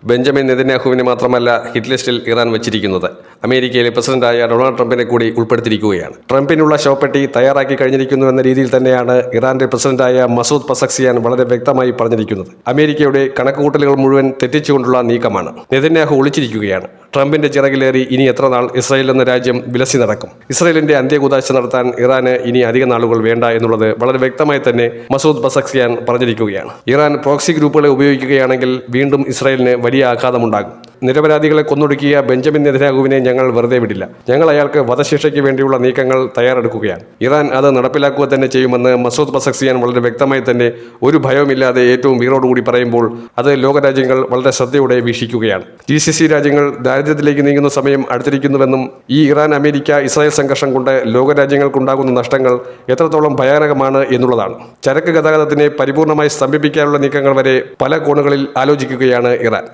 Benjamin നെതന്യാഹുവിനെ മാത്രമല്ല hit ലിസ്റ്റിൽ Iran വച്ചിരിക്കുന്നത്. അമേരിക്കയിലെ പ്രസിഡന്റായ ഡൊണാൾഡ് ട്രംപിനെ കൂടി ഉൾപ്പെടുത്തിയിരിക്കുകയാണ്. ട്രംപിനുള്ള ശവപ്പെട്ടി തയ്യാറാക്കി കഴിഞ്ഞിരിക്കുന്നു എന്ന രീതിയിൽ തന്നെയാണ് ഇറാന്റെ പ്രസിഡന്റായ മസൂദ് പസക്സിയാൻ വളരെ വ്യക്തമായി പറഞ്ഞിരിക്കുന്നത്. അമേരിക്കയുടെ കണക്കുകൂട്ടലുകൾ മുഴുവൻ തെറ്റിച്ചുകൊണ്ടുള്ള നീക്കമാണ്. നെതന്യാഹു ഒളിച്ചിരിക്കുകയാണ്. ട്രംപിന്റെ ചിറകിലേറി ഇനി എത്ര നാൾ ഇസ്രായേൽ എന്ന രാജ്യം വിലസി നടക്കും? ഇസ്രായേലിന്റെ അന്ത്യകൂദാശ നടത്താൻ ഇറാന് ഇനി അധിക നാളുകൾ വേണ്ട എന്നുള്ളത് വളരെ വ്യക്തമായി തന്നെ മസൂദ് പസക്സിയാൻ പറഞ്ഞിരിക്കുകയാണ്. ഇറാൻ പ്രോക്സി ഗ്രൂപ്പുകളെ ഉപയോഗിക്കുകയാണെങ്കിൽ വീണ്ടും ഇസ്രായേലിന് വലിയ ആഘാതമുണ്ടാകും. നിരപരാധികളെ കൊന്നൊടുക്കിയ ബെഞ്ചമിൻ നെതന്യാഹുവിനെ ഞങ്ങൾ വെറുതെ വിടില്ല. ഞങ്ങൾ അയാൾക്ക് വധശിക്ഷയ്ക്ക് വേണ്ടിയുള്ള നീക്കങ്ങൾ തയ്യാറെടുക്കുകയാണ്. ഇറാൻ അത് നടപ്പിലാക്കുക തന്നെ ചെയ്യുമെന്ന് മസൂദ് പസക്സിയാൻ വളരെ വ്യക്തമായി തന്നെ ഒരു ഭയവുമില്ലാതെ ഏറ്റവും വീറോടുകൂടി പറയുമ്പോൾ അത് ലോകരാജ്യങ്ങൾ വളരെ ശ്രദ്ധയോടെ വീക്ഷിക്കുകയാണ്. GCC രാജ്യങ്ങൾ ദാരിദ്ര്യത്തിലേക്ക് നീങ്ങുന്ന സമയം അടുത്തിരിക്കുന്നുവെന്നും ഈ ഇറാൻ അമേരിക്ക ഇസ്രായേൽ സംഘർഷം കൊണ്ട് ലോകരാജ്യങ്ങൾക്കുണ്ടാകുന്ന നഷ്ടങ്ങൾ എത്രത്തോളം ഭയാനകമാണ് എന്നുള്ളതാണ്. ചരക്ക് ഗതാഗതത്തിനെ പരിപൂർണമായി സ്തംഭിപ്പിക്കാനുള്ള നീക്കങ്ങൾ വരെ പല കോണുകളിൽ ആലോചിക്കുകയാണ് ഇറാൻ.